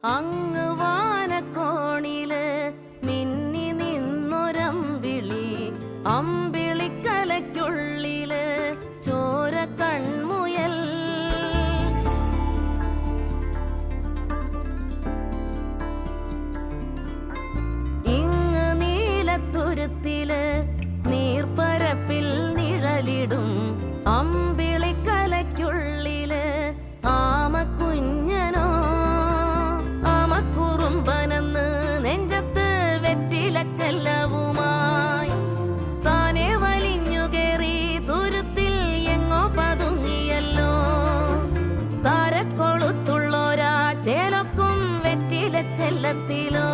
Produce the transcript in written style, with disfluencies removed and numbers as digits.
അങ്ങ് വാനക്കോണില് മിന്നി നിന്നൊരമ്പിളി, അമ്പിളിക്കലയ്ക്കുള്ളില് ചോര കൺമുയൽ. ഇങ്ങ് നീലത്തുരുത്തില് നീർപ്പരപ്പിൽ നിഴലിടും അമ്പിളിക്കലയ്ക്കുള്ളില് ആമക്കുഞ്ഞനോ, ആമക്കുറുമ്പനെന്ന് നെഞ്ചത്ത് വെറ്റിലച്ചെല്ലവുമായി താനെ വലിഞ്ഞു കേറി തുരുത്തിൽ എങ്ങോ പതുങ്ങിയല്ലോ. താരക്കൊളുത്തുള്ളോരാ ചേലൊക്കും വെറ്റിലച്ചെല്ലത്തിലോ